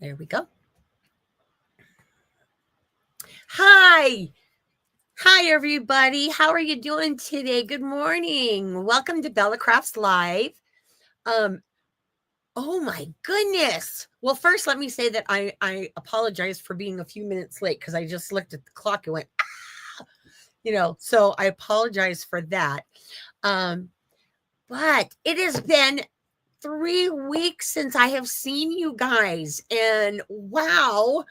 There we go. Hi. Hi, everybody. How are you doing today? Good morning. Welcome to Bella Crafts Live. Um, oh my goodness. Well, first, let me say that I apologize for being a few minutes late because I just looked at the clock and went, so I apologize for that. But it has been 3 weeks since I have seen you guys, and wow,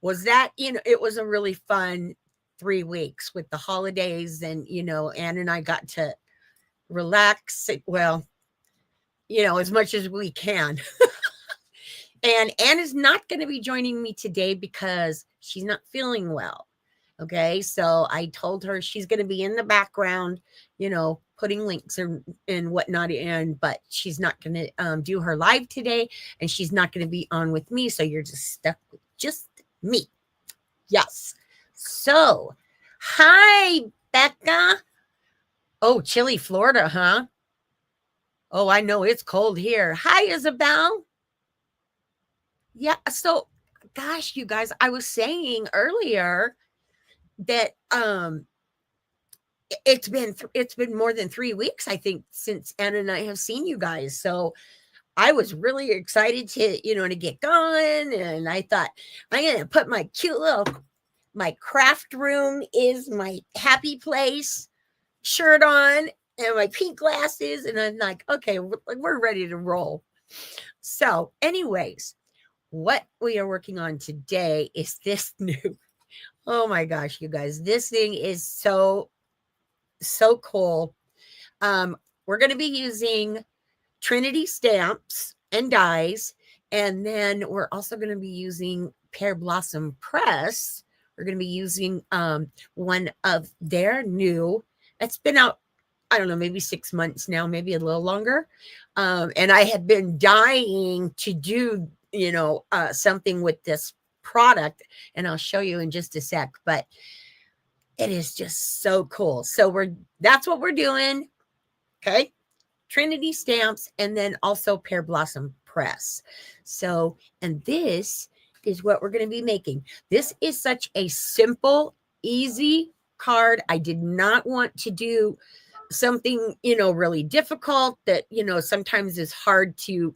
was that, it was a really fun 3 weeks with the holidays, and Ann and I got to relax, well, as much as we can. And Ann is not going to be joining me today because she's not feeling well. Okay, so I told her she's going to be in the background, putting links and whatnot in, but she's not going to do her live today, and she's not going to be on with me. So you're just stuck with just me. Yes. So, hi, Becca. Oh, chilly Florida, huh? Oh, I know it's cold here. Hi, Isabel. Yeah. So, gosh, you guys, I was saying earlier that it's been more than 3 weeks, I think, since Anna and I have seen you guys. So I was really excited to get going, and I thought I'm gonna put my craft room is my happy place shirt on and my pink glasses, and I'm like, okay, we're ready to roll. So, anyways, what we are working on today is this new. Oh my gosh, you guys, this thing is so cool. We're going to be using Trinity stamps and dies, and then we're also going to be using Pear Blossom Press. We're going to be using one of their new. It's been out, I don't know, maybe 6 months now, maybe a little longer. And I have been dying to do, something with this product, and I'll show you in just a sec. But it is just so cool. So that's what we're doing. Okay. Trinity stamps, and then also Pear Blossom Press. So, and this is what we're going to be making. This is such a simple, easy card. I did not want to do something, really difficult that, sometimes is hard to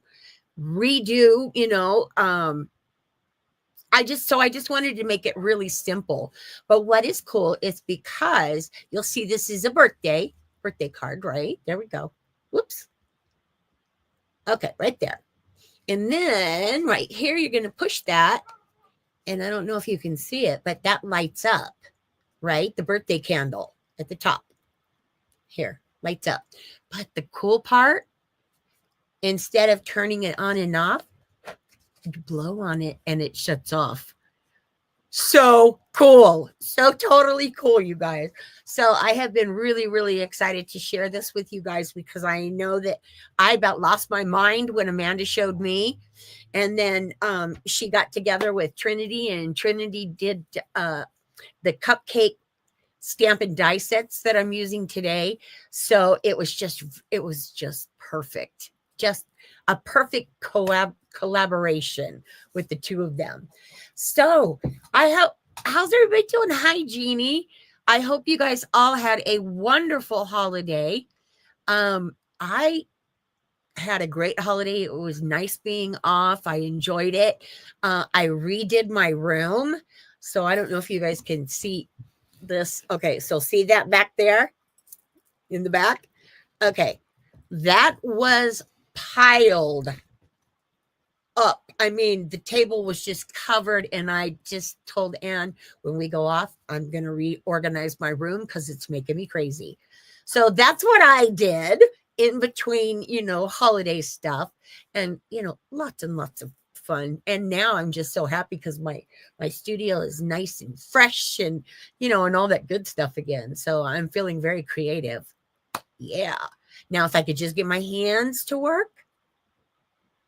redo, I just wanted to make it really simple. But what is cool is because you'll see this is a birthday card, right? There we go. Whoops. Okay, right there. And then right here, you're going to push that. And I don't know if you can see it, but that lights up, right? The birthday candle at the top here lights up. But the cool part, instead of turning it on and off, you blow on it and it shuts off. So cool. So totally cool, you guys. So I have been really, really excited to share this with you guys because I know that I about lost my mind when Amanda showed me. And then she got together with Trinity, and Trinity did the Cupcake stamp and die sets that I'm using today. So it was just perfect. Just a perfect collaboration with the two of them. So how's everybody doing? Hi, Jeannie. I hope you guys all had a wonderful holiday. I had a great holiday. It was nice being off. I enjoyed it. I redid my room. So I don't know if you guys can see this. Okay, so see that back there in the back? Okay, that was piled up. I mean, the table was just covered, and I just told Ann, when we go off, I'm going to reorganize my room because it's making me crazy. So that's what I did in between, holiday stuff, and, lots and lots of fun. And now I'm just so happy because my studio is nice and fresh, and, and all that good stuff again. So I'm feeling very creative. Yeah. Now, if I could just get my hands to work,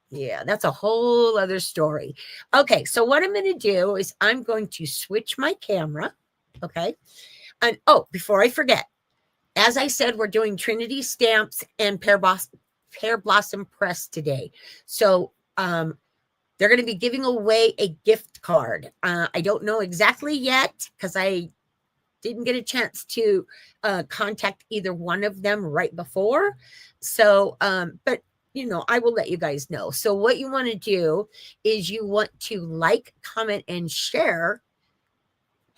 yeah, that's a whole other story. Okay, so what I'm going to do is I'm going to switch my camera. Okay. And before I forget, as I said, we're doing Trinity stamps and Pear Blossom Press today. So They're going to be giving away a gift card. I don't know exactly yet because I didn't get a chance to contact either one of them right before. So, but I will let you guys know. So what you want to do is you want to like, comment, and share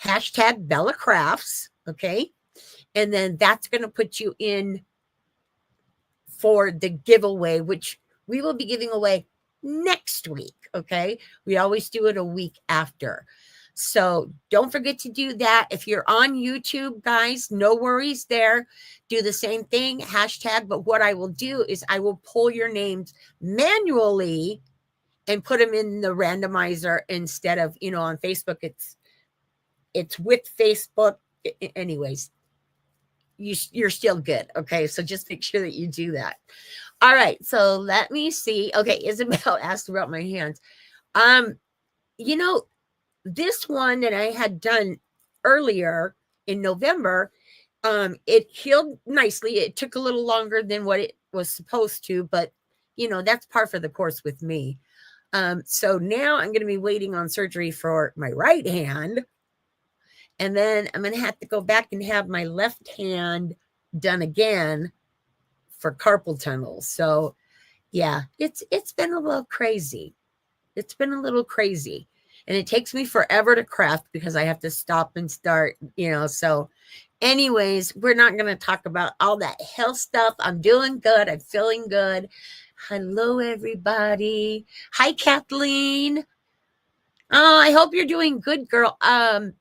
hashtag Bella Crafts. Okay. And then that's going to put you in for the giveaway, which we will be giving away next week. Okay. We always do it a week after. So don't forget to do that. If you're on YouTube, guys, no worries there. Do the same thing, hashtag. But what I will do is I will pull your names manually and put them in the randomizer instead of, on Facebook. It's with Facebook. Anyways, you're still good. Okay. So just make sure that you do that. All right. So let me see. Okay. Isabel asked about my hands. This one that I had done earlier in November, it healed nicely. It took a little longer than what it was supposed to, but that's par for the course with me. So now I'm going to be waiting on surgery for my right hand. And then I'm going to have to go back and have my left hand done again for carpal tunnel. So yeah, it's been a little crazy. It's been a little crazy. And it takes me forever to craft because I have to stop and start, So anyways, we're not going to talk about all that health stuff. I'm doing good. I'm feeling good. Hello, everybody. Hi, Kathleen. Oh, I hope you're doing good, girl. I'm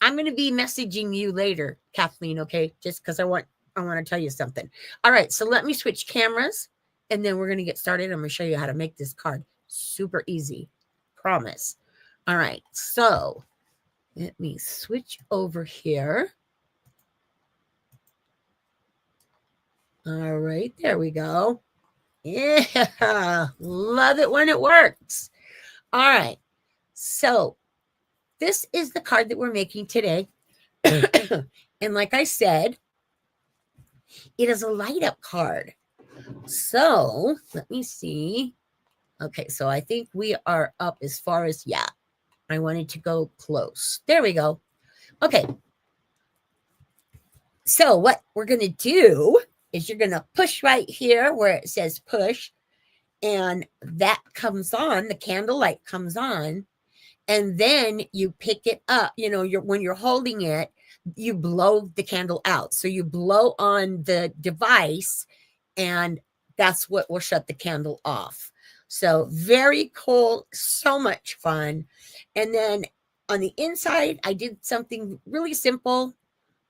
going to be messaging you later, Kathleen, okay? Just because I want to tell you something. All right, so let me switch cameras, and then we're going to get started. I'm going to show you how to make this card. Super easy. Promise. All right, so let me switch over here. All right, there we go. Yeah, love it when it works. All right, so this is the card that we're making today. And like I said, it is a light up card. So let me see. Okay, so I think we are up as far as, yeah, I wanted to go close. There we go. Okay. So what we're going to do is you're going to push right here where it says push. And that comes on, the candlelight comes on. And then you pick it up. When you're holding it, you blow the candle out. So you blow on the device, and that's what will shut the candle off. So very cool, so much fun. And then on the inside, I did something really simple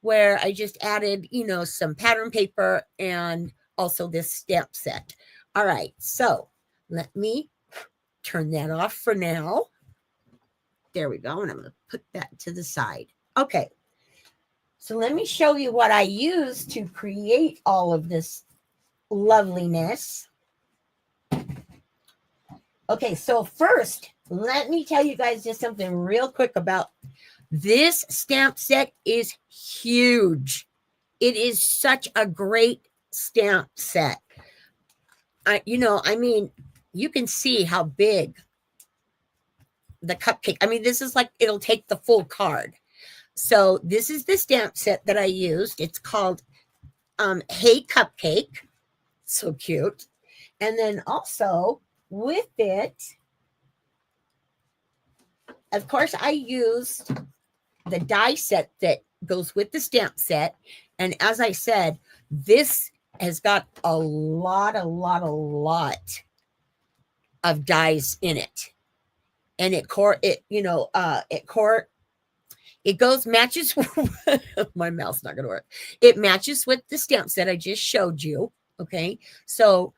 where I just added, some pattern paper and also this stamp set. All right, so let me turn that off for now. There we go, and I'm going to put that to the side. Okay, so let me show you what I used to create all of this loveliness. Okay, so first, let me tell you guys just something real quick about this stamp set. Is huge. It is such a great stamp set. You can see how big the cupcake. This is like, it'll take the full card. So this is the stamp set that I used. It's called Hey Cupcake. So cute. And then also with it, of course, I used the die set that goes with the stamp set. And as I said, this has got a lot of dies in it. And it matches. My mouth's not going to work. It matches with the stamp set I just showed you. Okay. So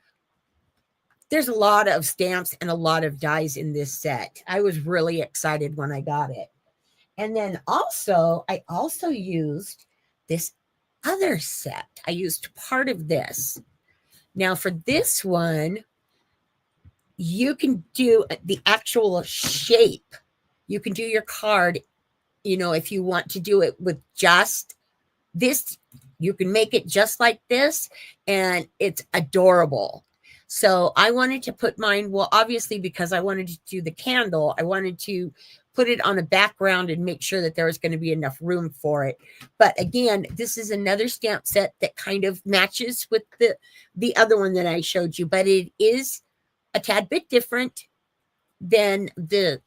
there's a lot of stamps and a lot of dies in this set. I was really excited when I got it. And then also, I also used this other set. I used part of this. Now for this one, you can do the actual shape. You can do your card, if you want to do it with just this, you can make it just like this, and it's adorable. So I wanted to put mine, well, obviously, because I wanted to do the candle, I wanted to put it on a background and make sure that there was going to be enough room for it. But again, this is another stamp set that kind of matches with the other one that I showed you, but it is a tad bit different than the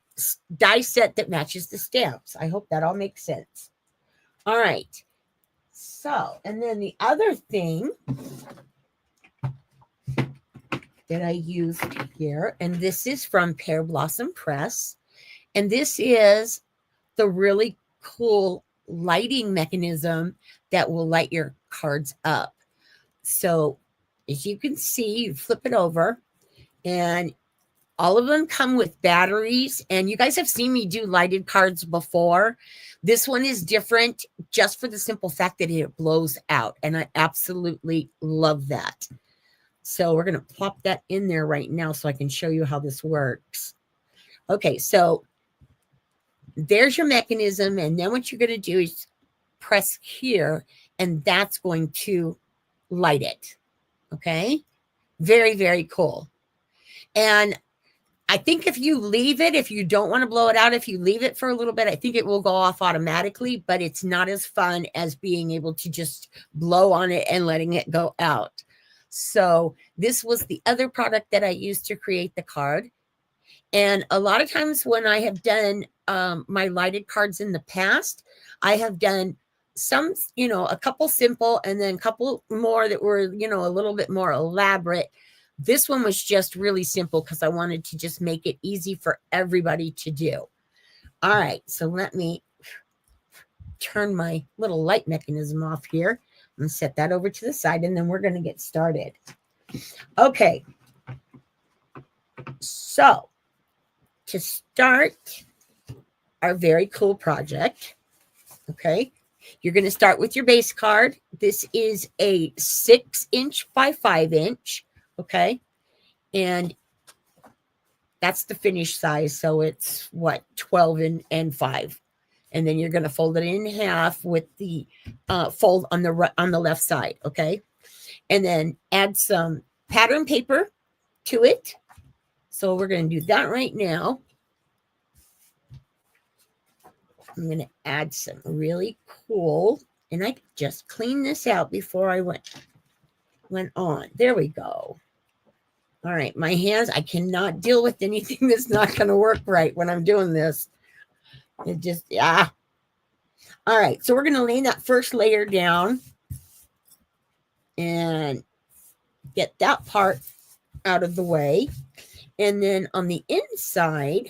die set that matches the stamps. I hope that all makes sense. All right. So, and then the other thing that I used here, and this is from Pear Blossom Press, and this is the really cool lighting mechanism that will light your cards up. So as you can see, you flip it over, and all of them come with batteries, and you guys have seen me do lighted cards before. This one is different just for the simple fact that it blows out, and I absolutely love that. So we're going to plop that in there right now so I can show you how this works. Okay, so there's your mechanism, and then what you're going to do is press here, and that's going to light it. Okay, very, very cool. And I think if you leave it, if you don't want to blow it out, if you leave it for a little bit, I think it will go off automatically, but it's not as fun as being able to just blow on it and letting it go out. So this was the other product that I used to create the card. And a lot of times when I have done my lighted cards in the past, I have done some, a couple simple and then a couple more that were, a little bit more elaborate. This one was just really simple because I wanted to just make it easy for everybody to do. All right, so let me turn my little light mechanism off here and set that over to the side, and then we're going to get started. Okay, so to start our very cool project, okay, you're going to start with your base card. This is a 6-inch by 5-inch. Okay. And that's the finished size. So it's 12 and 5. And then you're going to fold it in half with the fold on the left side. Okay. And then add some pattern paper to it. So we're going to do that right now. I'm going to add some really cool, and I just cleaned this out before I went on. There we go. All right, my hands, I cannot deal with anything that's not going to work right when I'm doing this. It just, yeah. All right, so we're going to lay that first layer down and get that part out of the way. And then on the inside,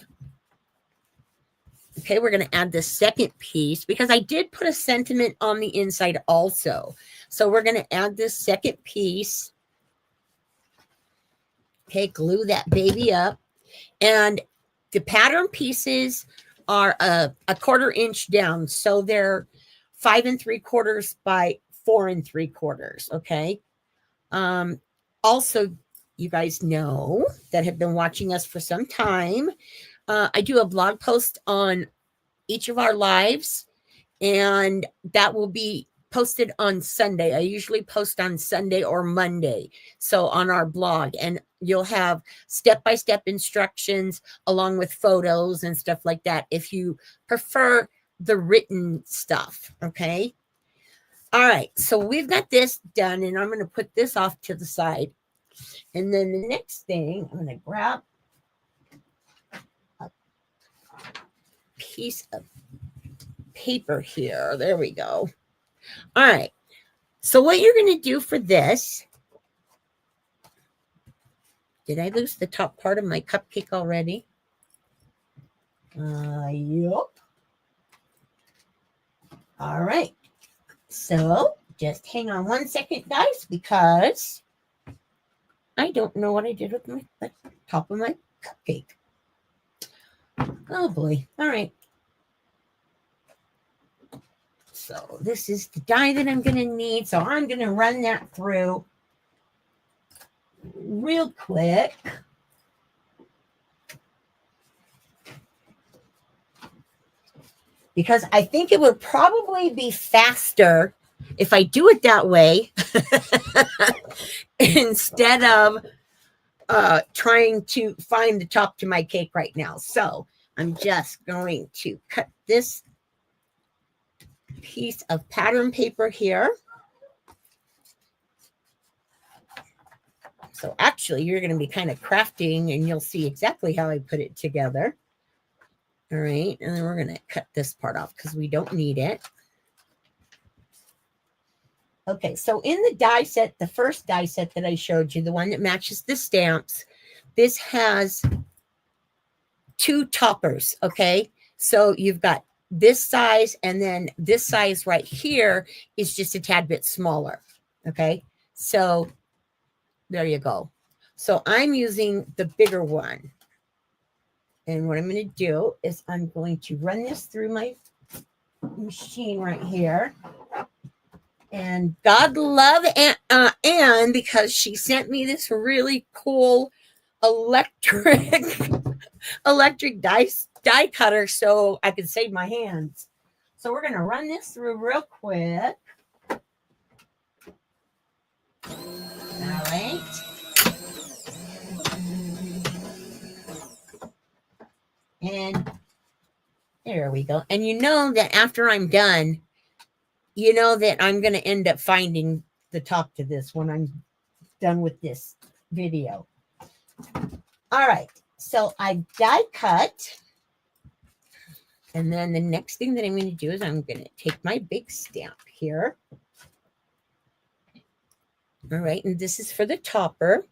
okay, we're going to add the second piece because I did put a sentiment on the inside also. So we're going to add this second piece. Okay, glue that baby up. And the pattern pieces are a 1/4 inch down. So they're 5 3/4 by 4 3/4. Okay. Also, you guys know that have been watching us for some time. I do a blog post on each of our lives, and that will be posted on Sunday. I usually post on Sunday or Monday. So on our blog, and you'll have step-by-step instructions along with photos and stuff like that if you prefer the written stuff. Okay. All right. So we've got this done, and I'm going to put this off to the side. And then the next thing, I'm going to grab a piece of paper here. There we go. All right. So what you're going to do for this, did I lose the top part of my cupcake already? Yup. All right. So just hang on 1 second, guys, because I don't know what I did with the top of my cupcake. Oh, boy. All right. So this is the die that I'm going to need. So I'm going to run that through real quick. Because I think it would probably be faster if I do it that way instead of trying to find the top to my cake right now. So I'm just going to cut this piece of pattern paper here. So actually, you're going to be kind of crafting, and you'll see exactly how I put it together. All right, and then we're going to cut this part off because we don't need it. Okay, so in the die set, the first die set that I showed you, the one that matches the stamps, this has 2 toppers, okay? So you've got this size, and then this size right here is just a tad bit smaller, okay? So there you go. So I'm using the bigger one. And what I'm going to do is I'm going to run this through my machine right here. And God love Anne, because she sent me this really cool electric die cutter so I could save my hands. So we're going to run this through real quick. All right. And there we go. And you know that after I'm done, you know that I'm going to end up finding the top to this when I'm done with this video. All right. So I die cut. And then the next thing that I'm going to do is I'm going to take my big stamp here. All right. And this is for the topper.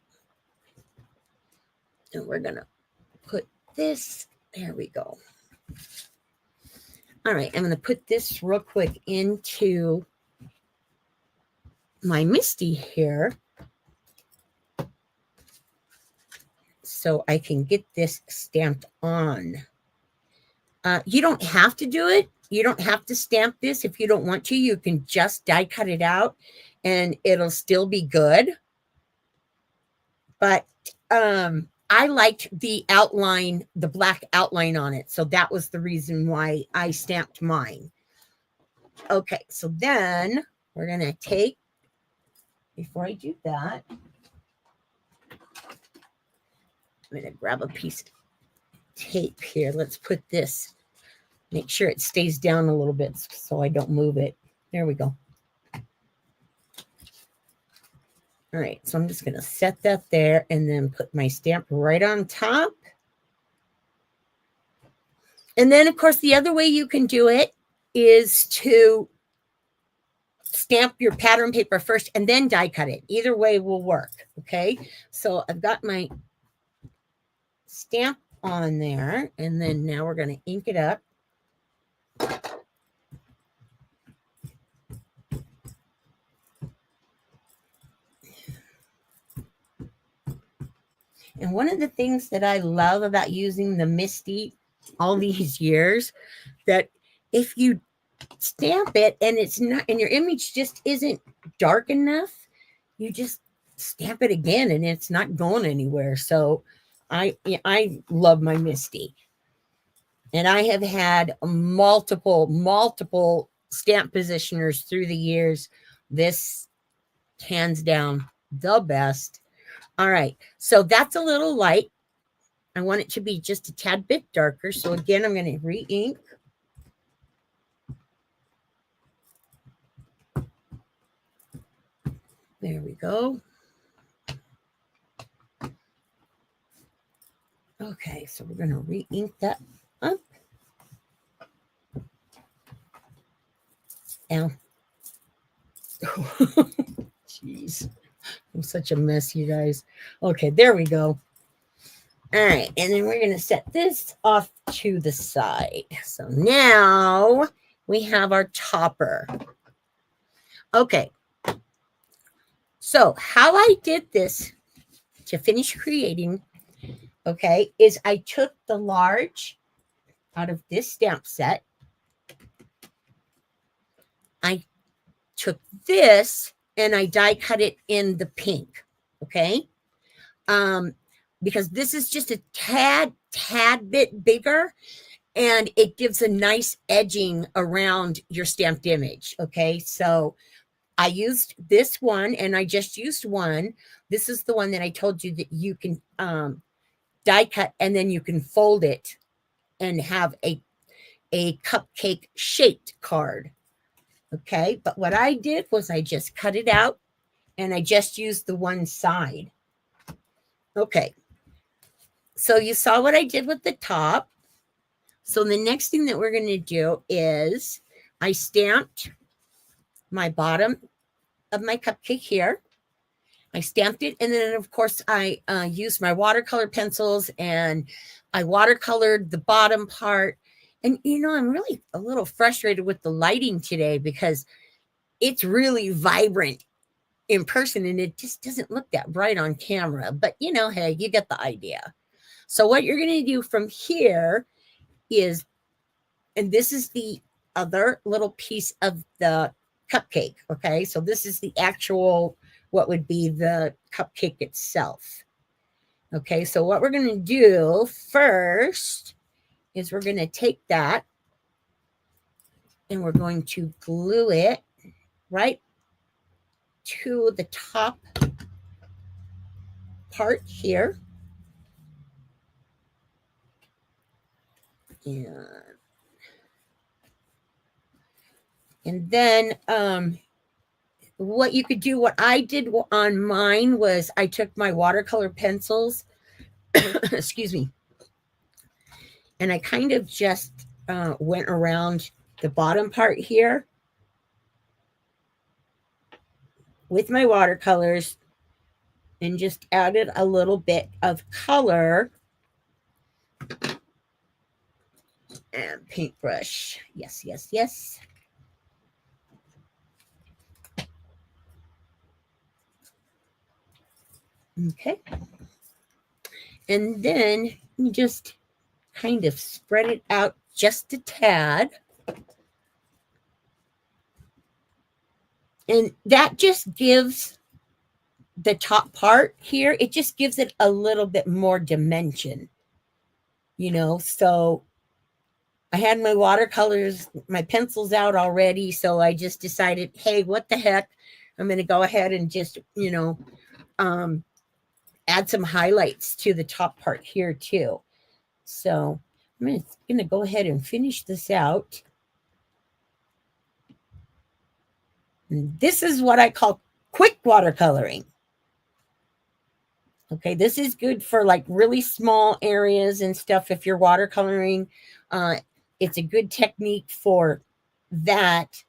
And we're going to put this. There we go. All right, I'm going to put this real quick into my Misty here so I can get this stamped on. You don't have to do it. You don't have to stamp this if you don't want to. You can just die cut it out and it'll still be good. But I liked the outline, the black outline on it. So that was the reason why I stamped mine. Okay, so then we're going to take, before I do that, I'm going to grab a piece of tape here. Let's put this, make sure it stays down a little bit so I don't move it. There we go. All right, so I'm just going to set that there and then put my stamp right on top. And then, of course, the other way you can do it is to stamp your pattern paper first and then die cut it. Either way will work, okay? So I've got my stamp on there, and then now we're going to ink it up. And one of the things that I love about using the Misty all these years, that if you stamp it and it's not, and your image just isn't dark enough, you just stamp it again and it's not going anywhere. So I love my Misty. And I have had multiple stamp positioners through the years. This, hands down, the best. All right, so that's a little light. I want it to be just a tad bit darker. So again, I'm going to re-ink. There we go. Okay, so we're going to re-ink that up. Ow. Jeez. I'm such a mess, you guys. Okay, there we go. All right, and then we're going to set this off to the side. So now we have our topper. Okay. So how I did this to finish creating, okay, is I took the large out of this stamp set. I took this and I die cut it in the pink, okay? Because this is just a tad bit bigger, and it gives a nice edging around your stamped image, okay? So I used this one, and I just used one. This is the one that I told you that you can die cut, and then you can fold it and have a cupcake shaped card. Okay, but what I did was I just cut it out, and I just used the one side. Okay, so you saw what I did with the top. So the next thing that we're going to do is I stamped my bottom of my cupcake here. I stamped it, and then of course I used my watercolor pencils, and I watercolored the bottom part. And I'm really a little frustrated with the lighting today because it's really vibrant in person, and it just doesn't look that bright on camera. But hey, you get the idea. So what you're going to do from here is, and this is the other little piece of the cupcake. Okay, so this is the actual, what would be the cupcake itself. Okay, so what we're going to do first is we're going to take that and we're going to glue it right to the top part here. And then what you could do, what I did on mine was I took my watercolor pencils, excuse me, and I kind of just went around the bottom part here with my watercolors and just added a little bit of color. And paintbrush. Yes, yes, yes. Okay. And then you just kind of spread it out just a tad. And that just gives the top part here, it just gives it a little bit more dimension. So I had my watercolors, my pencils out already. So I just decided, hey, what the heck? I'm going to go ahead and just, add some highlights to the top part here too. So I'm going to go ahead and finish this out. And this is what I call quick watercoloring. Okay, this is good for like really small areas and stuff. If you're watercoloring, it's a good technique for that.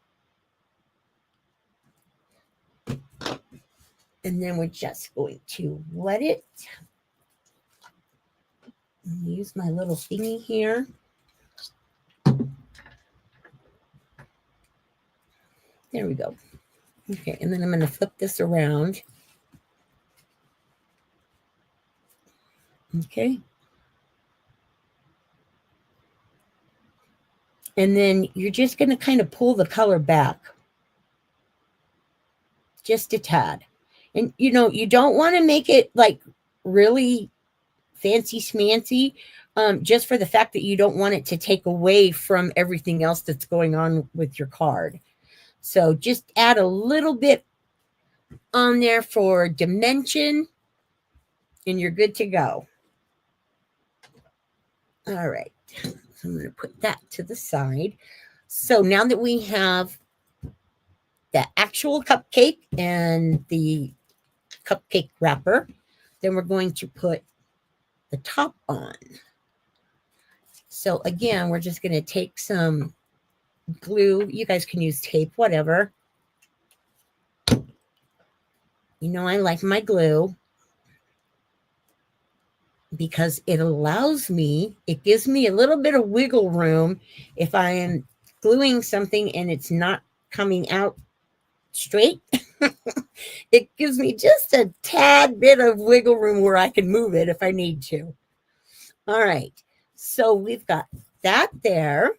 And then we're just going to let it. Use my little thingy here. There we go. Okay, and then I'm going to flip this around. Okay. And then you're just going to kind of pull the color back just a tad. And, you don't want to make it like really fancy schmancy, just for the fact that you don't want it to take away from everything else that's going on with your card. So just add a little bit on there for dimension, and you're good to go. All right. So I'm going to put that to the side. So now that we have the actual cupcake and the cupcake wrapper, then we're going to put the top on. So again, we're just going to take some glue. You guys can use tape, whatever. I like my glue because it gives me a little bit of wiggle room if I am gluing something and it's not coming out straight. It gives me just a tad bit of wiggle room where I can move it if I need to. All right, so we've got that there.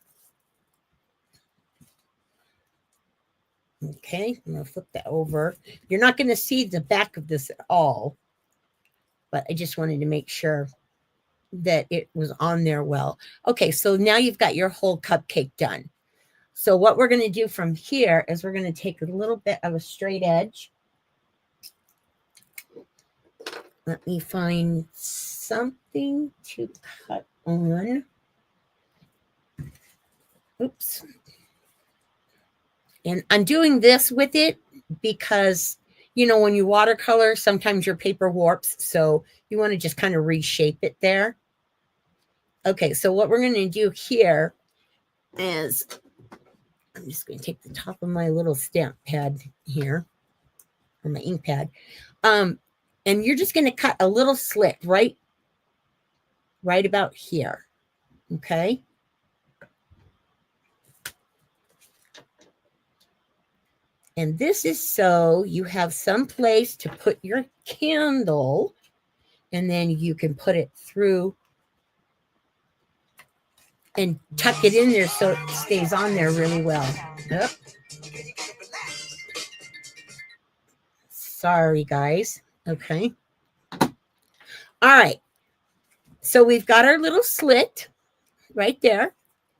Okay, I'm going to flip that over. You're not going to see the back of this at all, but I just wanted to make sure that it was on there well. Okay, so now you've got your whole cupcake done. So what we're going to do from here is we're going to take a little bit of a straight edge. Let me find something to cut on. Oops. And I'm doing this with it because, you know, when you watercolor, sometimes your paper warps. So you want to just kind of reshape it there. Okay, so what we're going to do here is, I'm just going to take the top of my little stamp pad here, or my ink pad. And you're just going to cut a little slit right about here. Okay. And this is so you have some place to put your candle, and then you can put it through and tuck it in there so it stays on there really well. Yep. Sorry, guys. Okay. All right. So we've got our little slit right there.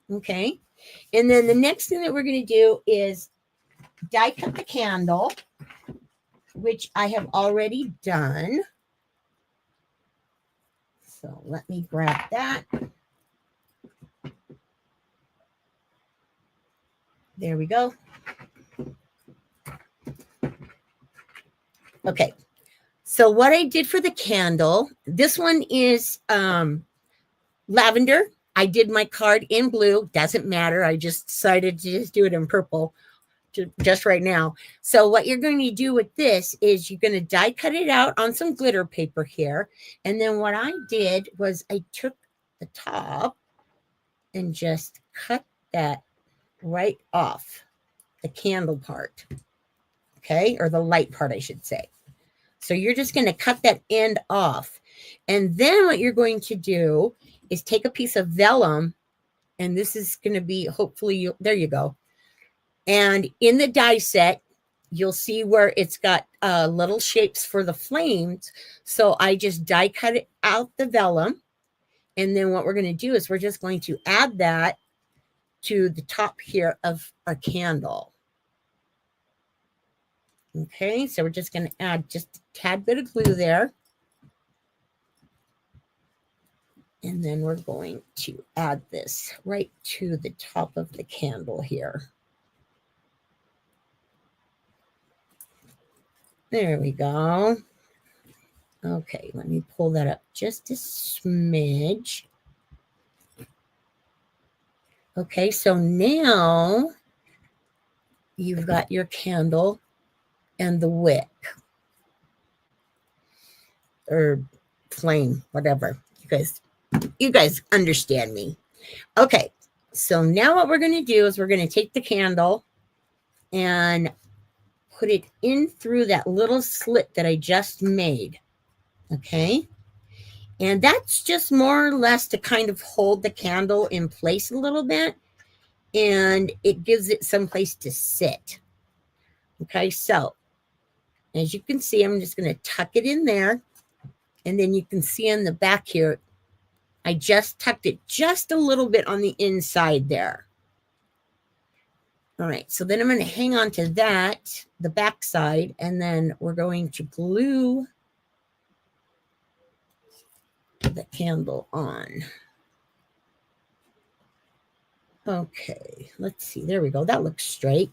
Okay. And then the next thing that we're going to do is die cut the candle, which I have already done. So let me grab that. There we go. Okay. So what I did for the candle, this one is lavender. I did my card in blue. Doesn't matter. I just decided to just do it in purple just right now. So what you're going to do with this is you're going to die cut it out on some glitter paper here. And then what I did was I took the top and just cut that right off the candle part. Okay. Or the light part, I should say. So you're just going to cut that end off. And then what you're going to do is take a piece of vellum, and this is going to be, hopefully, there you go. And in the die set, you'll see where it's got little shapes for the flames. So I just die cut it out the vellum. And then what we're going to do is we're just going to add that to the top here of our candle. Okay, so we're just going to add just a tad bit of glue there. And then we're going to add this right to the top of the candle here. There we go. Okay, let me pull that up just a smidge. Okay, so now you've got your candle and the wick or flame, whatever. You guys understand me. Okay, so now what we're going to do is we're going to take the candle and put it in through that little slit that I just made. Okay. And that's just more or less to kind of hold the candle in place a little bit. And it gives it some place to sit. Okay. So as you can see, I'm just going to tuck it in there. And then you can see on the back here, I just tucked it just a little bit on the inside there. All right, so then I'm going to hang on to that, the back side, and then we're going to glue the candle on. Okay, let's see. There we go. That looks straight.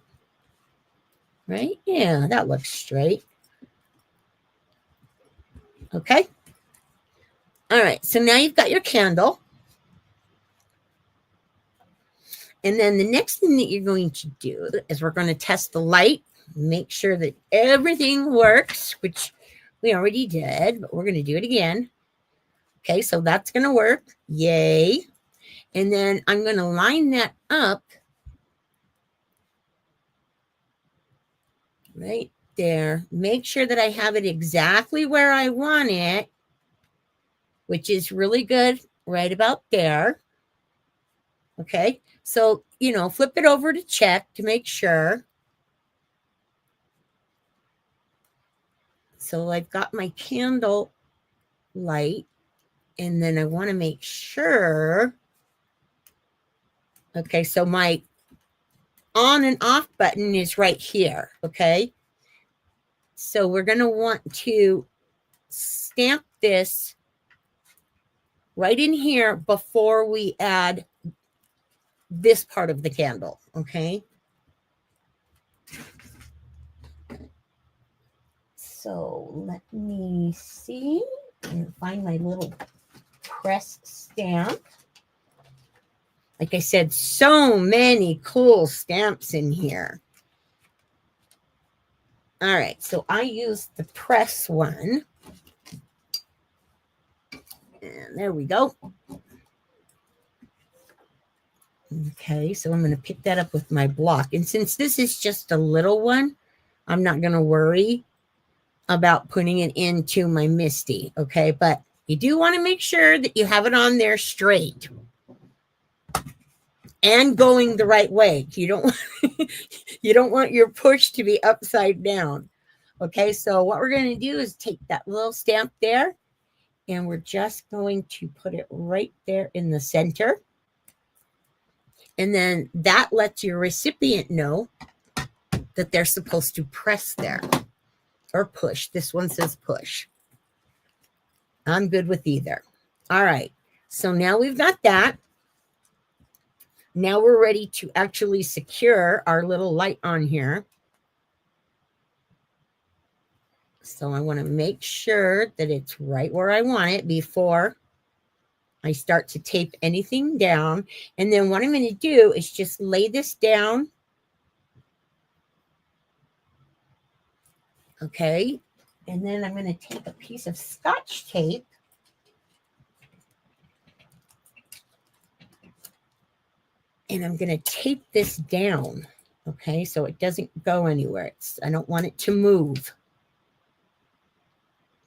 Right? Yeah, that looks straight. Okay. All right, so now you've got your candle. And then the next thing that you're going to do is we're going to test the light, make sure that everything works, which we already did, but we're going to do it again. Okay, so that's going to work. Yay. And then I'm going to line that up right there. Make sure that I have it exactly where I want it, which is really good right about there. Okay, so, you know, flip it over to check to make sure. So I've got my candle light, and then I want to make sure. Okay, so my on and off button is right here, okay? So we're going to want to stamp this right in here before we add this part of the candle, okay? So let me see and find my little press stamp. Like I said, so many cool stamps in here. All right, so I used the press one. And there we go. Okay, so I'm going to pick that up with my block. And since this is just a little one, I'm not going to worry about putting it into my Misty, okay? But you do want to make sure that you have it on there straight and going the right way. You don't want your push to be upside down. Okay, so what we're going to do is take that little stamp there, and we're just going to put it right there in the center. And then that lets your recipient know that they're supposed to press there or push. This one says push. I'm good with either. All right, so now we've got that. Now we're ready to actually secure our little light on here. So I want to make sure that it's right where I want it before I start to tape anything down. And then what I'm going to do is just lay this down. Okay. And then I'm going to take a piece of Scotch tape. And I'm going to tape this down. Okay. So it doesn't go anywhere. I don't want it to move.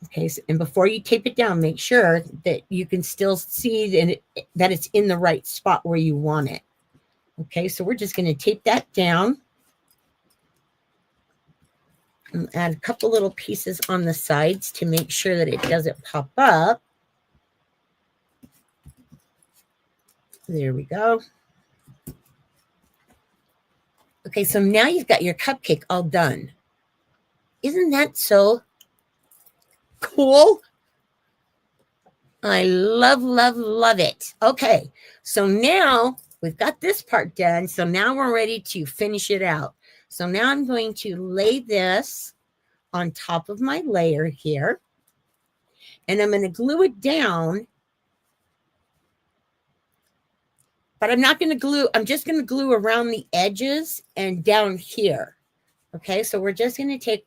Okay, so, and before you tape it down, make sure that you can still see that it's in the right spot where you want it. Okay, so we're just going to tape that down. And add a couple little pieces on the sides to make sure that it doesn't pop up. There we go. Okay, so now you've got your cupcake all done. Isn't that so cool? I love, love, love it. Okay, so now we've got this part done. So now we're ready to finish it out. So now I'm going to lay this on top of my layer here. And I'm going to glue it down. But I'm not going to glue. I'm just going to glue around the edges and down here. Okay, so we're just going to take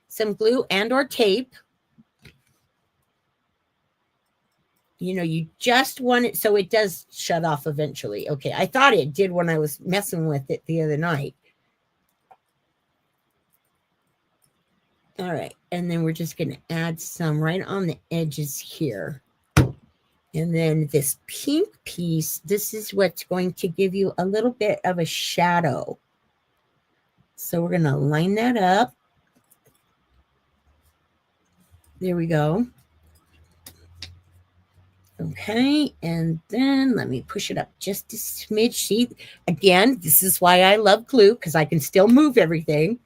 some glue and or tape. You know, you just want it so it does shut off eventually. Okay, I thought it did when I was messing with it the other night. All right, and then we're just going to add some right on the edges here. And then this pink piece, this is what's going to give you a little bit of a shadow. So we're going to line that up. There we go. Okay, and then let me push it up just a smidge. See, again, this is why I love glue, because I can still move everything.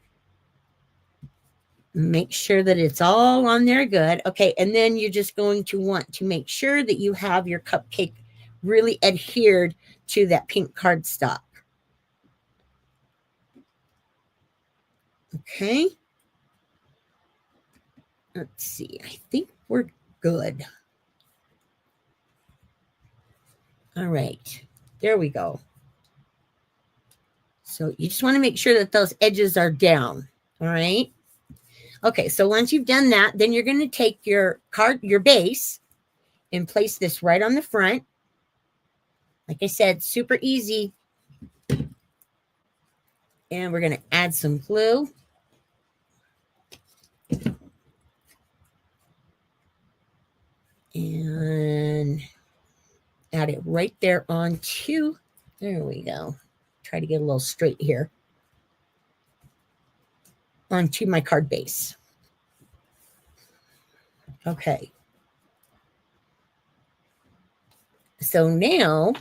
Make sure that it's all on there good. Okay, and then you're just going to want to make sure that you have your cupcake really adhered to that pink cardstock. Okay. Let's see. I think we're good. All right. There we go. So you just want to make sure that those edges are down. All right. Okay, so once you've done that, then you're going to take your base, and place this right on the front. Like I said, super easy. And we're going to add some glue. And add it right there onto, there we go. Try to get a little straight here. Onto my card base. Okay. So now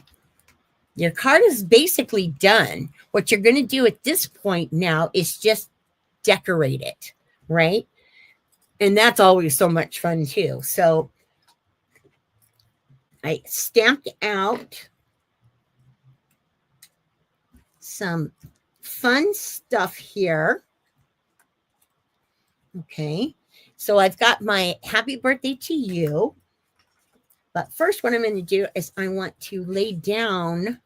Your card is basically done. What you're going to do at this point now is just decorate it, right? And that's always so much fun too. So I stamped out some fun stuff here. Okay, so I've got my happy birthday to you. But first, what I'm going to do is I want to lay down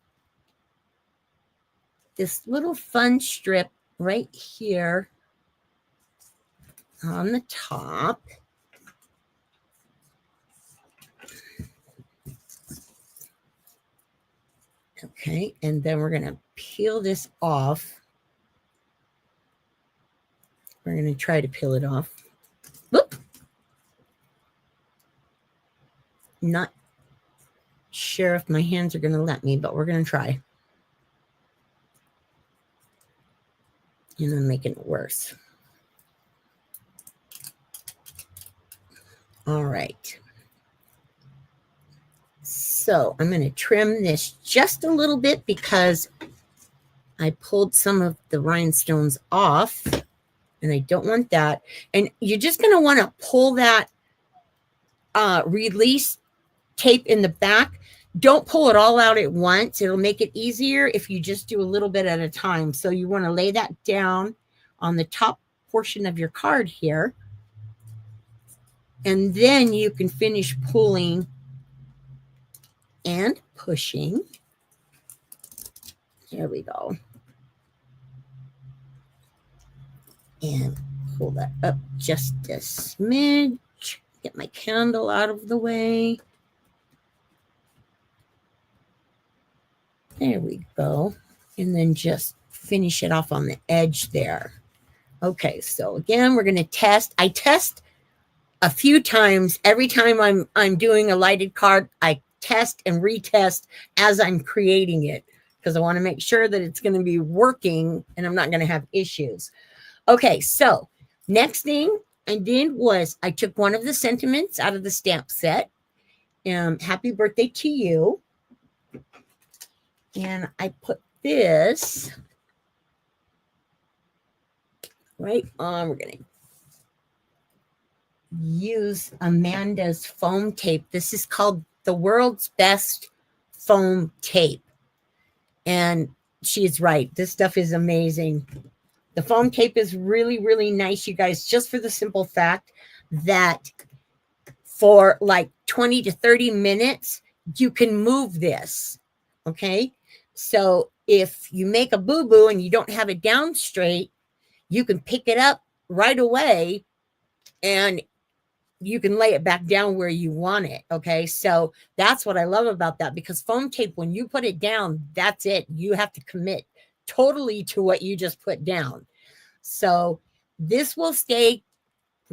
this little fun strip right here on the top. Okay, and then we're going to peel this off. We're going to try to peel it off. Whoop. Not sure if my hands are going to let me, but we're going to try. And I'm making it worse. All right. So I'm going to trim this just a little bit because I pulled some of the rhinestones off and I don't want that. And you're just going to want to pull that release tape in the back. Don't pull it all out at once. It'll make it easier if you just do a little bit at a time. So you want to lay that down on the top portion of your card here. And then you can finish pulling and pushing. There we go. And pull that up just a smidge. Get my candle out of the way. There we go. And then just finish it off on the edge there. Okay, so again, we're going to test. I test a few times. Every time I'm doing a lighted card, I test and retest as I'm creating it because I want to make sure that it's going to be working and I'm not going to have issues. Okay, so next thing I did was I took one of the sentiments out of the stamp set. Happy birthday to you. And I put this right on. We're going to use Amanda's foam tape. This is called the world's best foam tape. And she's right. This stuff is amazing. The foam tape is really, really nice, you guys, just for the simple fact that for like 20 to 30 minutes, you can move this. Okay. So if you make a boo-boo and you don't have it down straight, you can pick it up right away and you can lay it back down where you want it. Okay. So that's what I love about that, because foam tape, when you put it down, that's it. You have to commit totally to what you just put down. So this will stay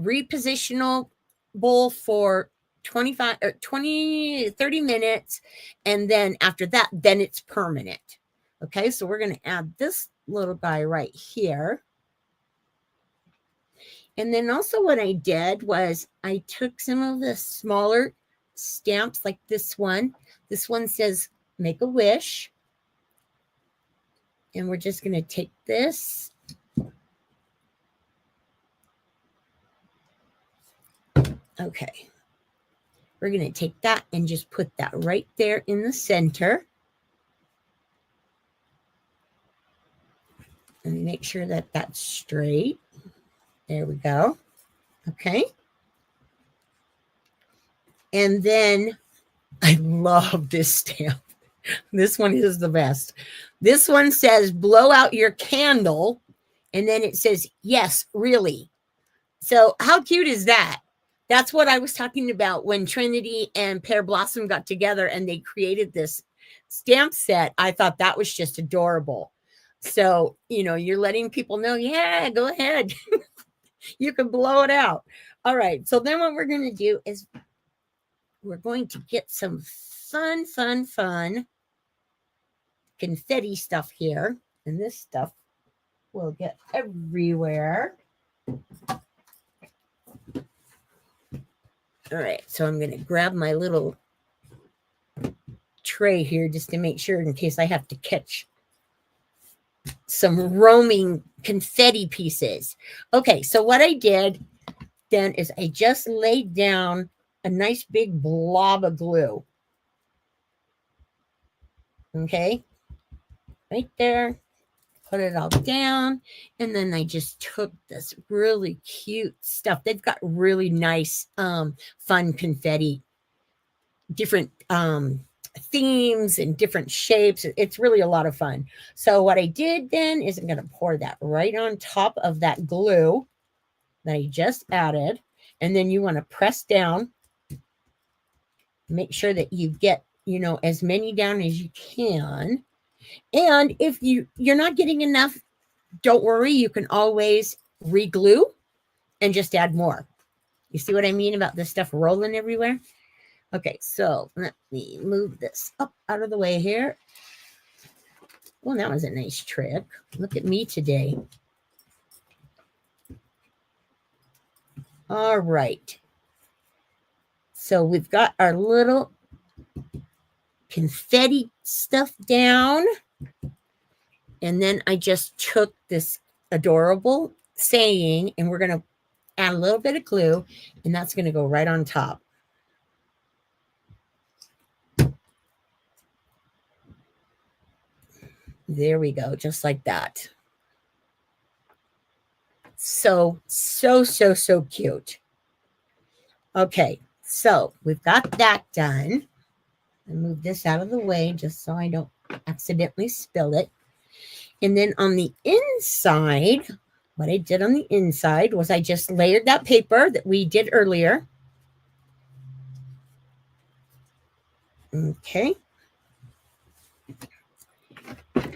repositionable for 25 or 30 minutes. And then after that, then it's permanent. Okay. So we're going to add this little guy right here. And then also what I did was I took some of the smaller stamps like this one. This one says, make a wish. And we're just going to take this. Okay. We're going to take that and just put that right there in the center. And make sure that that's straight. There we go. Okay. And then I love this stamp. This one is the best. This one says, blow out your candle. And then it says, yes, really. So how cute is that? That's what I was talking about when Trinity and Pear Blossom got together and they created this stamp set. I thought that was just adorable. So, you know, you're letting people know, yeah, go ahead. You can blow it out. All right. So then what we're going to do is we're going to get some fun confetti stuff here. And this stuff will get everywhere. All right. So I'm going to grab my little tray here just to make sure in case I have to catch some roaming confetti pieces. Okay, so what I did then is I just laid down a nice big blob of glue. Okay, right there. Put it all down. And then I just took this really cute stuff. They've got really nice, fun confetti, different themes and different shapes. It's really a lot of fun. So what I did then is I'm going to pour that right on top of that glue that I just added. And then you want to press down. Make sure that you get, as many down as you can. And if you're not getting enough, don't worry. You can always re-glue and just add more. You see what I mean about this stuff rolling everywhere? Okay, so let me move this up out of the way here. Well, that was a nice trick. Look at me today. All right. So we've got our little confetti stuff down. And then I just took this adorable saying, and we're going to add a little bit of glue, and that's going to go right on top. There we go, just like that. So cute. Okay, so we've got that done. I move this out of the way just so I don't accidentally spill it. And then on the inside, what I did on the inside was I just layered that paper that we did earlier. Okay.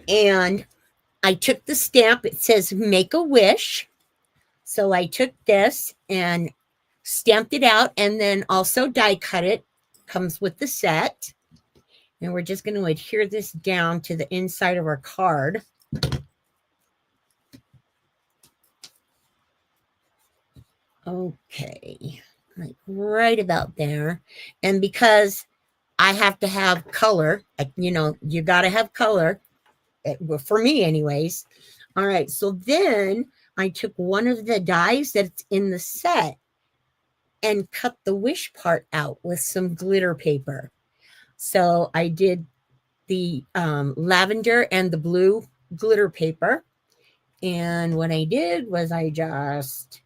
And I took the stamp. It says make a wish. So I took this and stamped it out and then also die cut it. Comes with the set. And we're just going to adhere this down to the inside of our card. Okay, like right about there. And because I have to have color, you got to have color, for me anyways. All right, so then I took one of the dies that's in the set and cut the wish part out with some glitter paper. So I did the lavender and the blue glitter paper. And what I did was I just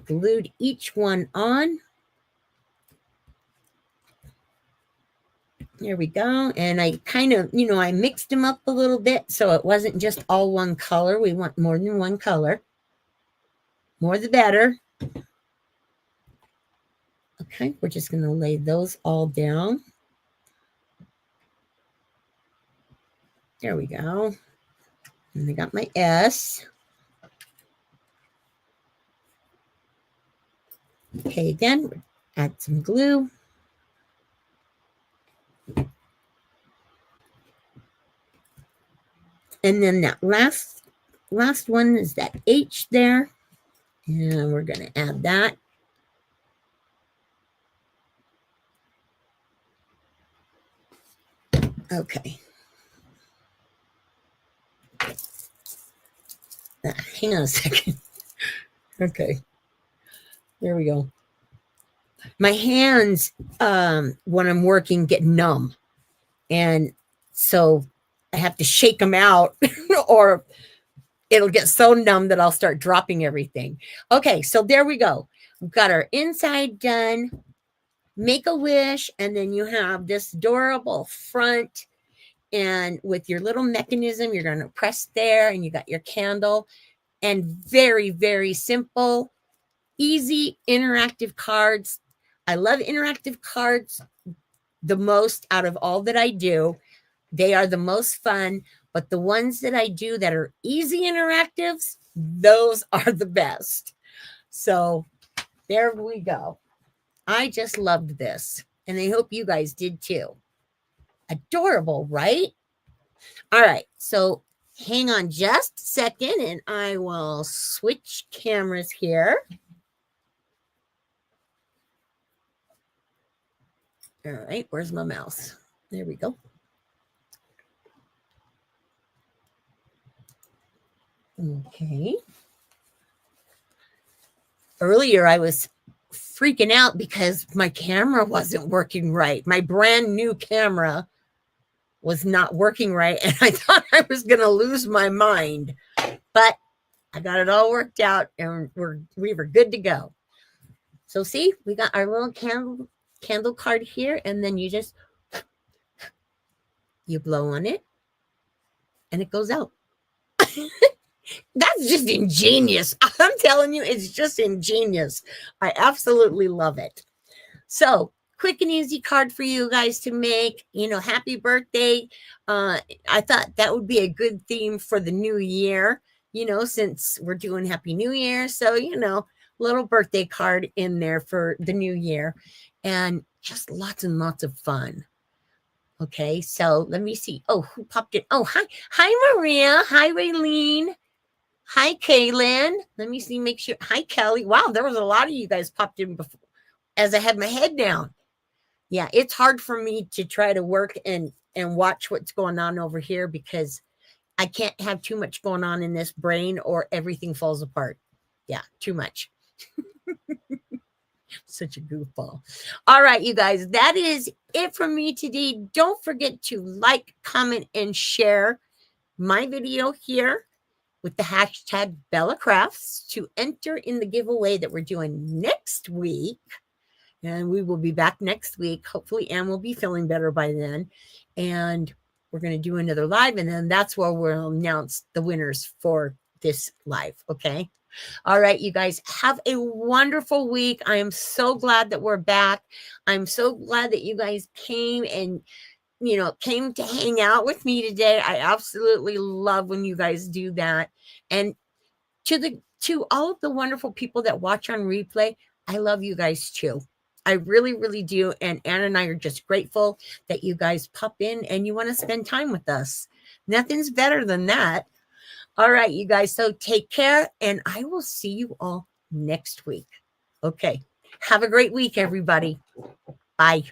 glued each one on. There we go. And I kind of, I mixed them up a little bit so it wasn't just all one color. We want more than one color. More the better. Okay, we're just going to lay those all down. There we go. And I got my S. Okay, again, add some glue. And then that last one is that H there. And we're going to add that. Okay. Hang on a second. Okay. There we go. My hands, when I'm working, get numb. And so I have to shake them out or it'll get so numb that I'll start dropping everything. Okay, so there we go. We've got our inside done. Make a wish, and then you have this adorable front. And with your little mechanism, you're going to press there, and you got your candle. And very, very simple, easy, interactive cards. I love interactive cards the most out of all that I do. They are the most fun, but the ones that I do that are easy interactives, those are the best. So there we go. I just loved this, and I hope you guys did too. Adorable, right? All right, so hang on just a second, and I will switch cameras here. All right, where's my mouse? There we go. Okay. Earlier, I was freaking out because my camera wasn't working right. My brand new camera was not working right, and I thought I was going to lose my mind. But I got it all worked out, and we were good to go. So see, we got our little candle card here, and then you blow on it, and it goes out. That's just ingenious. I'm telling you, it's just ingenious. I absolutely love it. So, quick and easy card for you guys to make. Happy birthday. I thought that would be a good theme for the new year, since we're doing Happy New Year. So, little birthday card in there for the new year, and just lots and lots of fun. Okay, so let me see. Oh, who popped in? Oh, hi. Hi, Maria. Hi, Raylene. Hi, Kaylin. Let me see, make sure. Hi, Kelly. Wow, there was a lot of you guys popped in before as I had my head down. Yeah, it's hard for me to try to work and watch what's going on over here because I can't have too much going on in this brain or everything falls apart. Yeah, too much. Such a goofball. All right, you guys, that is it for me today. Don't forget to like, comment, and share my video here with the hashtag Bella Crafts to enter in the giveaway that we're doing next week. And we will be back next week. Hopefully, Anne will be feeling better by then. And we're going to do another live. And then that's where we'll announce the winners for this live. Okay. All right, you guys, have a wonderful week. I am so glad that we're back. I'm so glad that you guys came and came to hang out with me today. I absolutely love when you guys do that. And to all of the wonderful people that watch on replay, I love you guys too. I really, really do. And Anne and I are just grateful that you guys pop in and you want to spend time with us. Nothing's better than that. All right, you guys. So take care, and I will see you all next week. Okay. Have a great week, everybody. Bye.